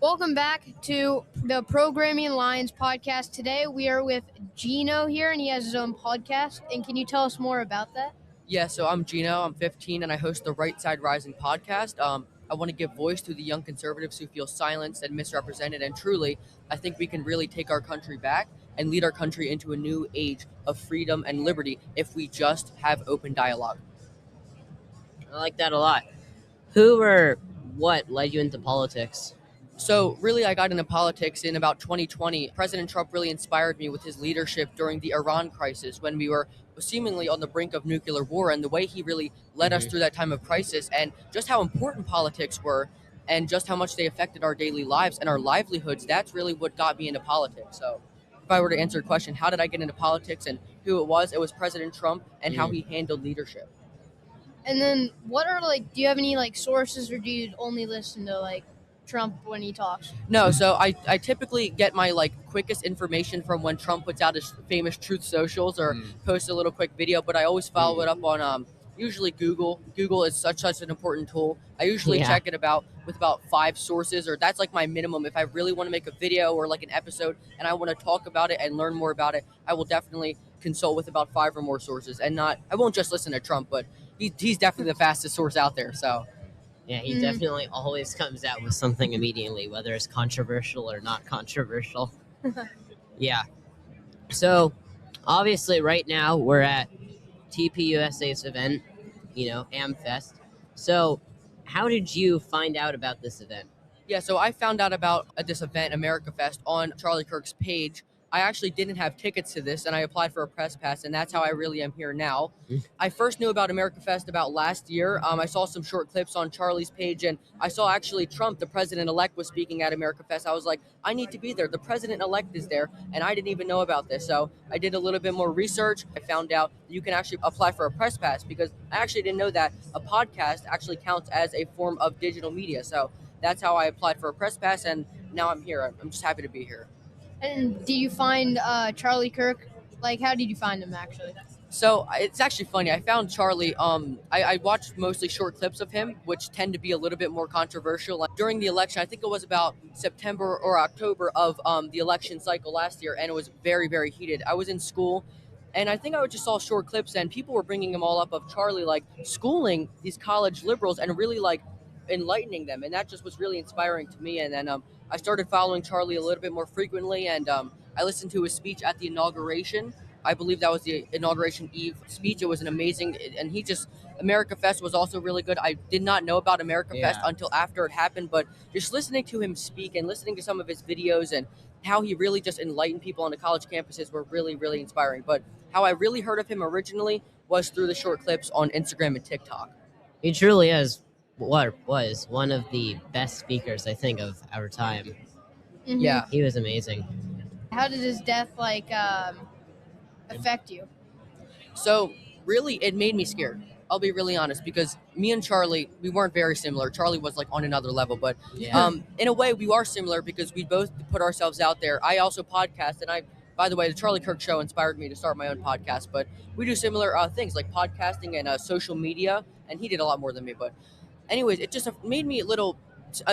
Welcome back to the Programming Alliance podcast. Today we are with Gino here, and he has his own podcast. And can you tell us more about that? Yeah, so I'm Gino. I'm 15, and I host the Right Side Rising podcast. I want to give voice to the young conservatives who feel silenced and misrepresented. And truly, I think we can really take our country back and lead our country into a new age of freedom and liberty if we just have open dialogue. I like that a lot. Who or what led you into politics? So really, I got into politics in about 2020. President Trump really inspired me with his leadership during the Iran crisis when we were seemingly on the brink of nuclear war, and the way he really led us through that time of crisis, and just how important politics were and just how much they affected our daily lives and our livelihoods. That's really what got me into politics. So if I were to answer your question, how did I get into politics and who it was President Trump and how he handled leadership. And then, do you have any sources, or do you only listen to Trump when he talks? No, so I typically get my quickest information from when Trump puts out his famous Truth Socials or posts a little quick video, but I always follow it up on usually Google. Google is such an important tool. I usually check it with about 5 sources, or that's like my minimum. If I really want to make a video or like an episode and I want to talk about it and learn more about it, I will definitely consult with about 5 or more sources, and I won't just listen to Trump, but he's definitely the fastest source out there. So Yeah, he definitely always comes out with something immediately, whether it's controversial or not controversial. Yeah. So, obviously, right now we're at TPUSA's event, AmFest. So, how did you find out about this event? Yeah, so I found out about this event, AmericaFest, on Charlie Kirk's page. I actually didn't have tickets to this, and I applied for a press pass, and that's how I really am here now. I first knew about AmericaFest about last year. I saw some short clips on Charlie's page, and I saw actually Trump, the president-elect, was speaking at AmericaFest. I was like, I need to be there. The president-elect is there, and I didn't even know about this. So I did a little bit more research. I found out you can actually apply for a press pass, because I actually didn't know that a podcast actually counts as a form of digital media. So that's how I applied for a press pass, and now I'm here. I'm just happy to be here. And do you find Charlie Kirk? How did you find him, actually? So it's actually funny. I found Charlie. I watched mostly short clips of him, which tend to be a little bit more controversial. Like during the election, I think it was about September or October of the election cycle last year, and it was very, very heated. I was in school, and I think I just saw short clips, and people were bringing them all up of Charlie, schooling these college liberals and really enlightening them, and that just was really inspiring to me. And then I started following Charlie a little bit more frequently, and I listened to his speech at the inauguration. I believe that was the inauguration eve speech. It was an amazing, and AmericaFest was also really good. I did not know about AmericaFest until after it happened, but just listening to him speak and listening to some of his videos and how he really just enlightened people on the college campuses were really, really inspiring. But how I really heard of him originally was through the short clips on Instagram and TikTok. He truly is was one of the best speakers, I think, of our time. Mm-hmm. Yeah. He was amazing. How did his death affect you? So really, it made me scared. I'll be really honest, because me and Charlie, we weren't very similar. Charlie was on another level, but in a way we are similar because we both put ourselves out there. I also podcast, and by the way, the Charlie Kirk Show inspired me to start my own podcast, but we do similar things like podcasting and social media, and he did a lot more than me. But anyways, it just made me a little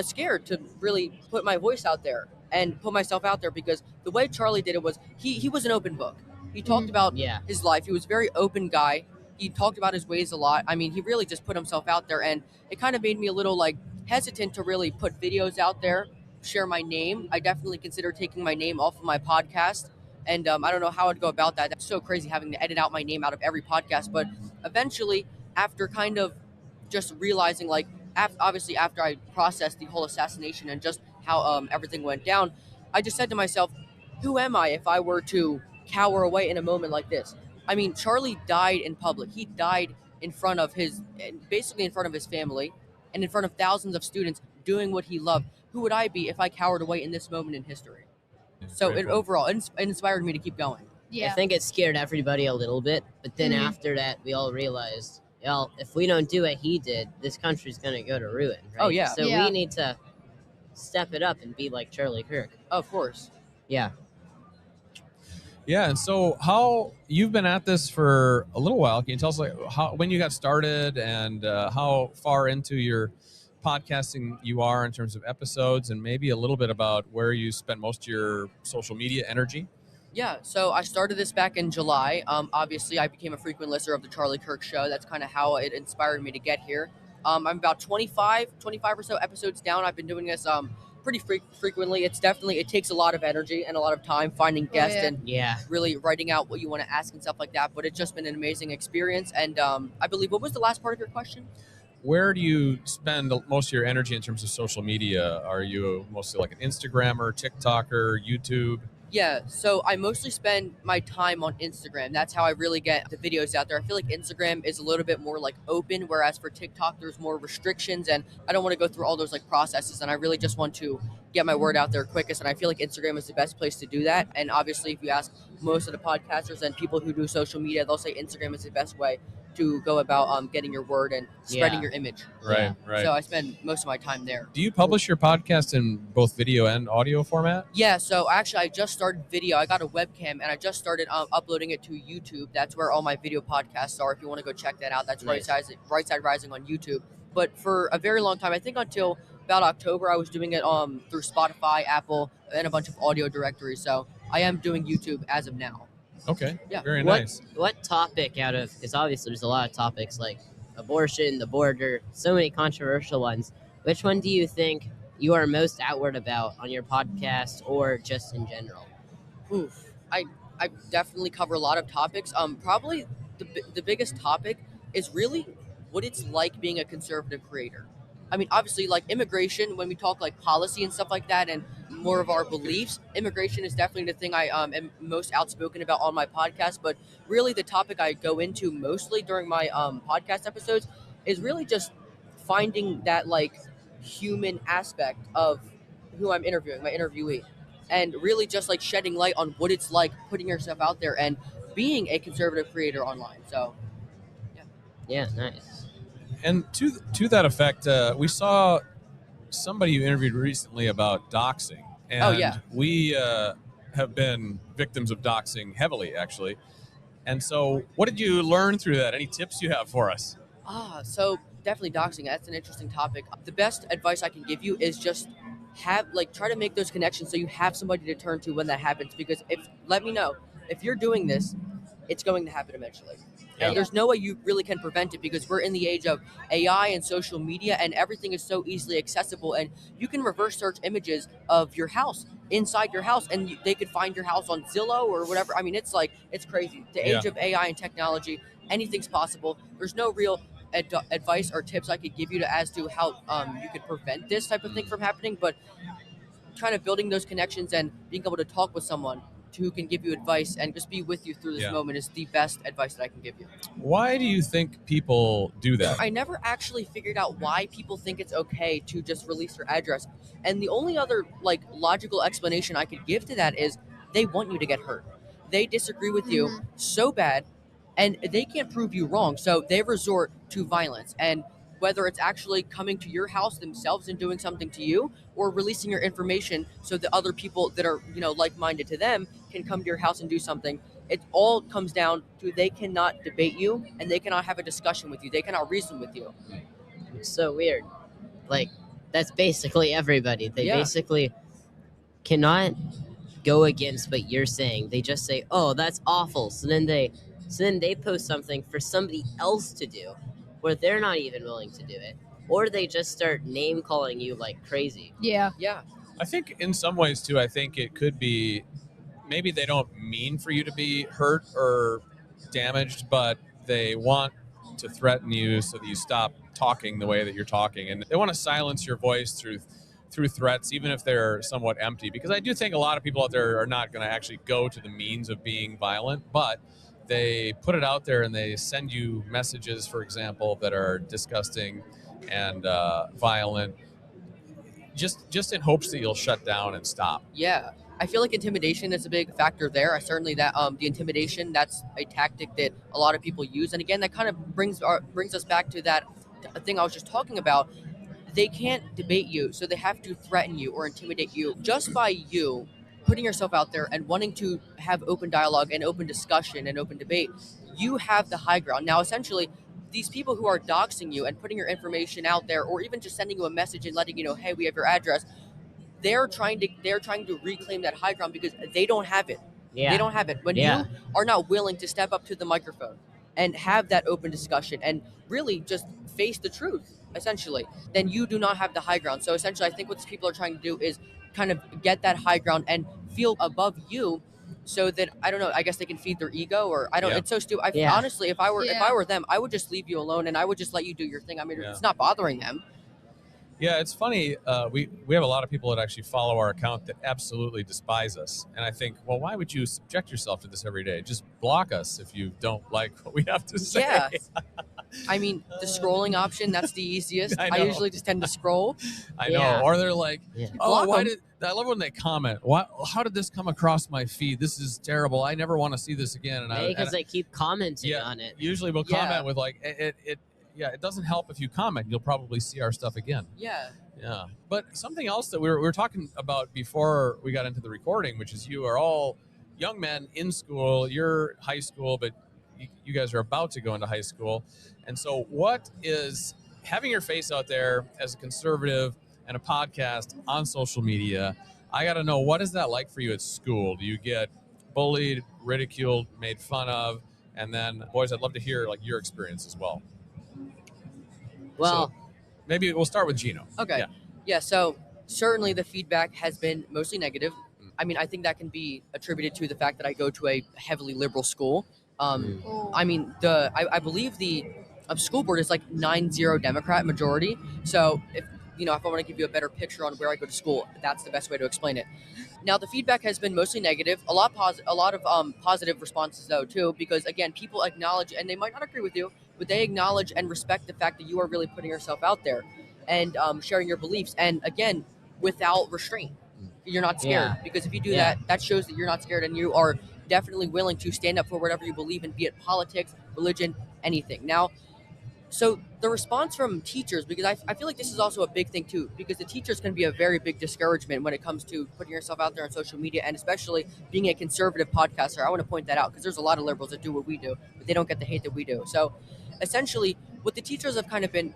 scared to really put my voice out there and put myself out there, because the way Charlie did it was he was an open book. He talked about his life. He was a very open guy. He talked about his ways a lot. I mean, he really just put himself out there, and it kind of made me a little hesitant to really put videos out there, share my name. I definitely consider taking my name off of my podcast, and I don't know how I'd go about that. That's so crazy having to edit out my name out of every podcast. But eventually, after kind of just realizing obviously after I processed the whole assassination and just how everything went down, I just said to myself, who am I if I were to cower away in a moment like this? I mean, Charlie died in public. He died basically in front of his family and in front of thousands of students doing what he loved. Who would I be if I cowered away in this moment in history? So overall, it inspired me to keep going. Yeah. I think it scared everybody a little bit, but then after that, we all realized, if we don't do what he did, this country's going to go to ruin, right? Oh, yeah. So we need to step it up and be like Charlie Kirk. Of course. Yeah. Yeah, and so how you've been at this for a little while. Can you tell us when you got started and how far into your podcasting you are in terms of episodes, and maybe a little bit about where you spend most of your social media energy? Yeah, so I started this back in July. Obviously, I became a frequent listener of the Charlie Kirk Show. That's kind of how it inspired me to get here. I'm about 25 or so episodes down. I've been doing this pretty frequently. It takes a lot of energy and a lot of time finding guests and Yeah. really writing out what you want to ask and stuff like that. But it's just been an amazing experience. And I believe, what was the last part of your question? Where do you spend most of your energy in terms of social media? Are you mostly like an Instagrammer, TikToker, YouTube? Yeah, so I mostly spend my time on Instagram. That's how I really get the videos out there. I feel like Instagram is a little bit more like open, whereas for TikTok there's more restrictions, and I don't want to go through all those like processes. And I really just want to get my word out there quickest. And I feel like Instagram is the best place to do that. And obviously, if you ask most of the podcasters and people who do social media, they'll say Instagram is the best way to go about getting your word and spreading your image. Right, right. So I spend most of my time there. Do you publish your podcast in both video and audio format? Yeah, so actually I just started video. I got a webcam and I just started uploading it to YouTube. That's where all my video podcasts are. If you want to go check that out, that's Nice. Right Side Rising on YouTube. But for a very long time, I think until about October, I was doing it through Spotify, Apple, and a bunch of audio directories. So I am doing YouTube as of now. Okay, Yeah. very What nice. what topic out of, because obviously there's a lot of topics like abortion, the border, so many controversial ones. Which one do you think you are most outward about on your podcast or just in general? Oof. I definitely cover a lot of topics. Probably the biggest topic is really what it's like being a conservative creator. I mean, obviously, like immigration, when we talk like policy and stuff like that, and more of our beliefs, immigration is definitely the thing I am most outspoken about on my podcast. But really, the topic I go into mostly during my podcast episodes is really just finding that like human aspect of who I'm interviewing, my interviewee, and really just like shedding light on what it's like putting yourself out there and being a conservative creator online. So Yeah, nice. And to that effect, we saw somebody you interviewed recently about doxing. And Oh, yeah. we have been victims of doxing heavily, actually. And so what did you learn through that? Any tips you have for us? So definitely doxing. That's an interesting topic. The best advice I can give you is just try to make those connections so you have somebody to turn to when that happens. Because let me know if you're doing this, it's going to happen eventually. Yeah. And there's no way you really can prevent it because we're in the age of AI and social media, and everything is so easily accessible. And you can reverse search images of your house inside your house, and they could find your house on Zillow or whatever. I mean, it's crazy. The age of AI and technology, anything's possible. There's no real advice or tips I could give you as to how you could prevent this type of thing from happening, but kind of building those connections and being able to talk with someone who can give you advice and just be with you through this moment is the best advice that I can give you. Why do you think people do that? I never actually figured out why people think it's okay to just release their address. And the only other logical explanation I could give to that is they want you to get hurt. They disagree with you so bad and they can't prove you wrong. So they resort to violence. And whether it's actually coming to your house themselves and doing something to you or releasing your information so that other people that are, like-minded to them can come to your house and do something. It all comes down to they cannot debate you and they cannot have a discussion with you. They cannot reason with you. It's so weird. Like, that's basically everybody. They basically cannot go against what you're saying. They just say, "Oh, that's awful." So then they post something for somebody else to do where they're not even willing to do it. Or they just start name calling you like crazy. Yeah. Yeah. I think in some ways too, I think it could be maybe they don't mean for you to be hurt or damaged, but they want to threaten you so that you stop talking the way that you're talking, and they want to silence your voice through threats, even if they're somewhat empty. Because I do think a lot of people out there are not going to actually go to the means of being violent, but they put it out there and they send you messages, for example, that are disgusting and violent, just in hopes that you'll shut down and stop. Yeah. I feel like intimidation is a big factor there. I certainly that the intimidation, that's a tactic that a lot of people use. And again, that kind of brings us back to that thing I was just talking about. They can't debate you, so they have to threaten you or intimidate you. Just by you putting yourself out there and wanting to have open dialogue and open discussion and open debate, you have the high ground. Now, essentially, these people who are doxing you and putting your information out there, or even just sending you a message and letting you know, hey, we have your address, they're trying to reclaim that high ground because they don't have it. Yeah. They don't have it. When Yeah. you are not willing to step up to the microphone and have that open discussion and really just face the truth, essentially, then you do not have the high ground. So essentially, I think what these people are trying to do is kind of get that high ground and feel above you, so that, I don't know, I guess they can feed their ego, or I don't. Yeah. It's so stupid. Yeah. Honestly, if I Yeah. were them, I would just leave you alone and I would just let you do your thing. I mean, Yeah. it's not bothering them. Yeah, it's funny. We have a lot of people that actually follow our account that absolutely despise us, and I think, well, why would you subject yourself to this every day? Just block us if you don't like what we have to say. Yeah. I mean, the scrolling option, that's the easiest. I I know. usually just tend to scroll. I know. Yeah. Or they're like, Yeah. oh, Block why 'em. did I love when they comment? How did this come across my feed? This is terrible. I never want to see this again. And Because they keep commenting Yeah. on it. usually we'll Yeah. comment with like it doesn't help if you comment. You'll probably see our stuff again. Yeah. Yeah. But something else that we were talking about before we got into the recording, which is you are all young men in school. You're high school, but you guys are about to go into high school. And so what is having your face out there as a conservative and a podcast on social media? I got to know, what is that like for you at school? Do you get bullied, ridiculed, made fun of? And then, boys, I'd love to hear like your experience as well. Well, Maybe we'll start with Gino. Okay. Yeah. Yeah. So certainly the feedback has been mostly negative. I mean, I think that can be attributed to the fact that I go to a heavily liberal school. Oh. I mean, I believe the school board is like 9-0 Democrat majority. So if I want to give you a better picture on where I go to school, that's the best way to explain it. Now, the feedback has been mostly negative. A lot of positive responses though too, because again, people acknowledge, and they might not agree with you, but they acknowledge and respect the fact that you are really putting yourself out there and sharing your beliefs, and again, without restraint. You're not scared, Yeah. because if you do Yeah. that shows that you're not scared and you are definitely willing to stand up for whatever you believe in, be it politics, religion, anything. Now, so the response from teachers, because I feel like this is also a big thing too, because the teachers can be a very big discouragement when it comes to putting yourself out there on social media, and especially being a conservative podcaster. I want to point that out because there's a lot of liberals that do what we do, but they don't get the hate that we do. So essentially what the teachers have kind of been,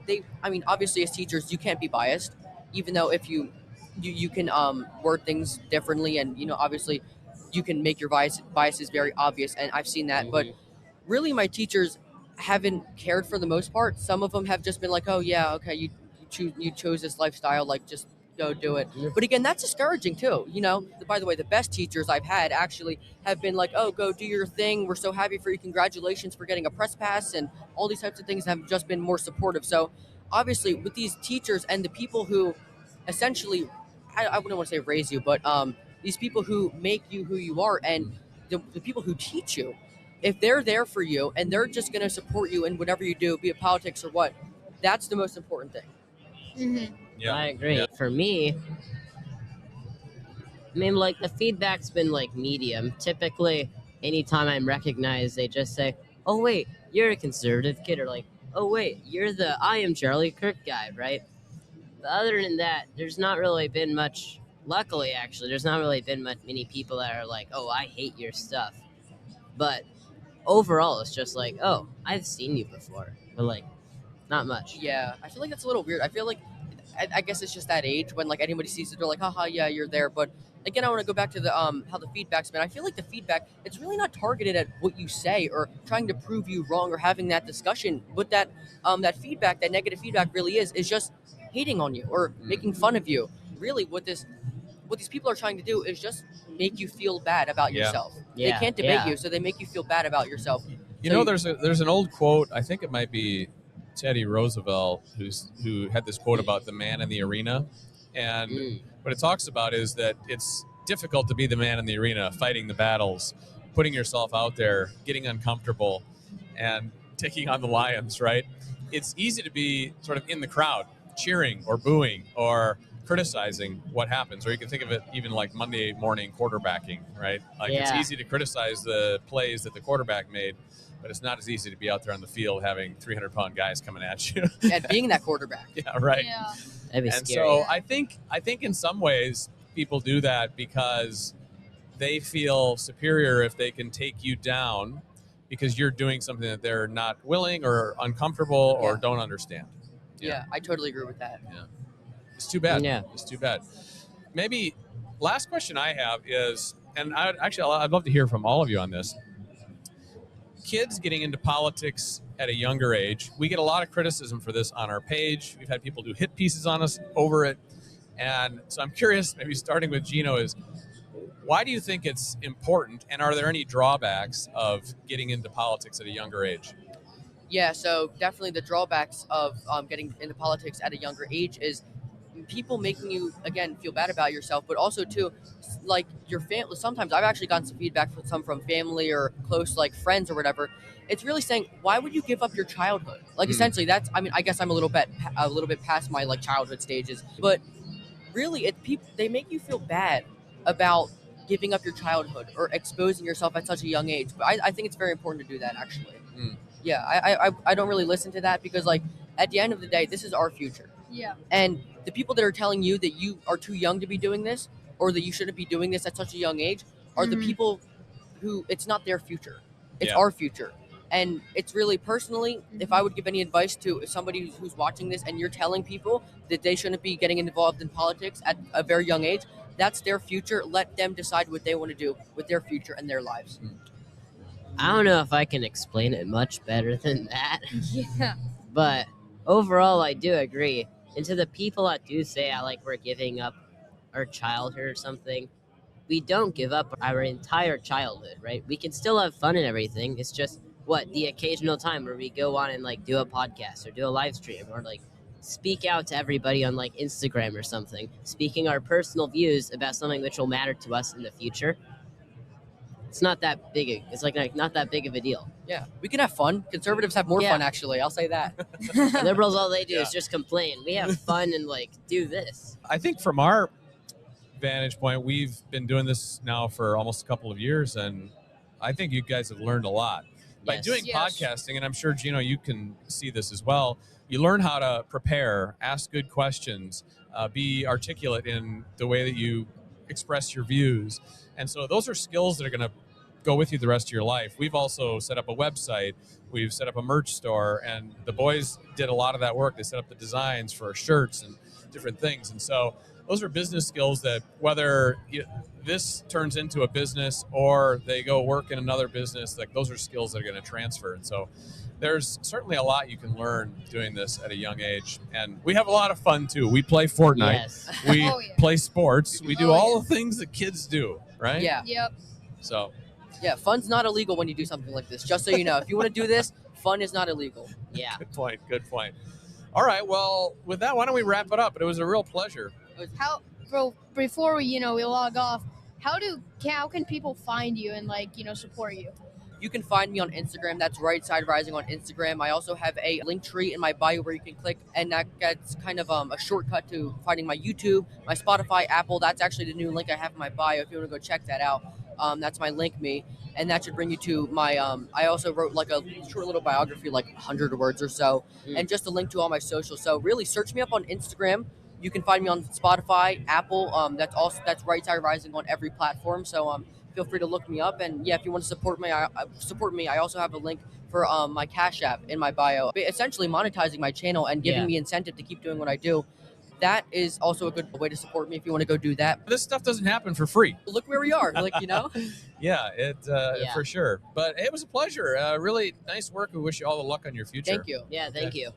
obviously as teachers, you can't be biased, even though if you can word things differently, and obviously you can make your biases very obvious, and I've seen that. But really, my teachers haven't cared for the most part. Some of them have just been like, oh yeah, okay, you chose this lifestyle, like just go do it. But again, that's discouraging too. By the way, the best teachers I've had actually have been like, oh, go do your thing, we're so happy for you, congratulations for getting a press pass, and all these types of things have just been more supportive. So obviously with these teachers and the people who essentially, I wouldn't want to say raise you, but these people who make you who you are, and the people who teach you, if they're there for you and they're just going to support you in whatever you do, be it politics or what, that's the most important thing. Mm-hmm. Yeah. I agree. Yeah. For me, I mean, like, the feedback's been like medium. Typically, anytime I'm recognized, they just say, oh, wait, you're a conservative kid, or like, oh, wait, you're the I am Charlie Kirk guy, right? But other than that, there's not really been much. Luckily, actually, there's not really been many people that are like, oh, I hate your stuff. But overall, it's just like, oh, I've seen you before. But, like, not much. Yeah, I feel like that's a little weird. I feel like, I guess it's just that age when like anybody sees it, they're like, haha, yeah, you're there. But again, I want to go back to the how the feedback's been. I feel like the feedback, it's really not targeted at what you say or trying to prove you wrong or having that discussion. But that feedback, that negative feedback, really is just hating on you or making fun of you. Really, what these people are trying to do is just make you feel bad about Yeah. yourself. Yeah, They can't debate yeah. you, so they make you feel bad about yourself. There's an old quote. I think it might be Teddy Roosevelt who had this quote about the man in the arena, and what it talks about is that it's difficult to be the man in the arena, fighting the battles, putting yourself out there, getting uncomfortable, and taking on the lions. Right? It's easy to be sort of in the crowd, cheering or booing or criticizing what happens, or you can think of it even like Monday morning quarterbacking, right? Like it's Yeah. easy to criticize the plays that the quarterback made, but it's not as easy to be out there on the field having 300-pound guys coming at you. And being that quarterback. Yeah, right. Yeah. That'd be And scary. so I think in some ways people do that because they feel superior if they can take you down because you're doing something that they're not willing or uncomfortable or Yeah. don't understand. Yeah, I totally agree with that. It's too bad. Yeah. It's too bad. Maybe last question I have is, and I'd love to hear from all of you on this. Kids getting into politics at a younger age, we get a lot of criticism for this on our page. We've had people do hit pieces on us over it. And so I'm curious, maybe starting with Gino, is why do you think it's important, and are there any drawbacks of getting into politics at a younger age? Yeah, so definitely the drawbacks of getting into politics at a younger age is people making you, again, feel bad about yourself, but also too, like your family. Sometimes I've actually gotten some feedback from family or close like friends or whatever. It's really saying, why would you give up your childhood? Like essentially, that's. I mean, I guess I'm a little bit past my like childhood stages, but really, they make you feel bad about giving up your childhood or exposing yourself at such a young age. But I think it's very important to do that actually. Yeah, I don't really listen to that because like at the end of the day, this is our future. Yeah. And the people that are telling you that you are too young to be doing this or that you shouldn't be doing this at such a young age are the people who it's not their future. It's our future. And it's really personally, if I would give any advice to somebody who's watching this and you're telling people that they shouldn't be getting involved in politics at a very young age, that's their future. Let them decide what they want to do with their future and their lives. I don't know if I can explain it much better than that. Yeah. But overall, I do agree. And to the people that do say we're giving up our childhood or something, we don't give up our entire childhood, right? We can still have fun and everything. It's just the occasional time where we go on and do a podcast or do a live stream or speak out to everybody on Instagram or something, speaking our personal views about something which will matter to us in the future. It's not that big. It's not that big of a deal. Yeah, we can have fun. Conservatives have more fun, actually. I'll say that. Liberals, all they do is just complain. We have fun and do this. I think from our vantage point, we've been doing this now for almost a couple of years, and I think you guys have learned a lot. By doing podcasting, and I'm sure, Gino, you can see this as well, you learn how to prepare, ask good questions, be articulate in the way that you express your views. And so those are skills that are going to go with you the rest of your life. We've also set up a website. We've set up a merch store, and the boys did a lot of that work. They set up the designs for our shirts and different things. And so those are business skills that whether this turns into a business or they go work in another business, those are skills that are going to transfer. And so there's certainly a lot you can learn doing this at a young age. And we have a lot of fun too. We play Fortnite. Yes. We play sports. We do all the things that kids do, right? Yeah. Yep. So yeah, fun's not illegal when you do something like this. Just so you know, if you want to do this, fun is not illegal. Yeah. Good point. Good point. All right. Well, with that, why don't we wrap it up? It was a real pleasure. Before we log off, how can people find you and support you? You can find me on Instagram. That's Right Side Rising on Instagram. I also have a link tree in my bio where you can click, and that gets kind of a shortcut to finding my YouTube, my Spotify, Apple. That's actually the new link I have in my bio. If you want to go check that out, that's my link me, and that should bring you to my. I also wrote a short little biography, 100 words or so, and just a link to all my socials. So really, search me up on Instagram. You can find me on Spotify, Apple. That's Right Side Rising on every platform. So feel free to look me up, and if you want to support me, I also have a link for my Cash App in my bio, essentially monetizing my channel and giving me incentive to keep doing what I do. That is also a good way to support me if you want to go do that. This stuff doesn't happen for free. Look where we are, Yeah, for sure. But it was a pleasure. Really nice work. We wish you all the luck on your future. Thank you. Yeah, thank you.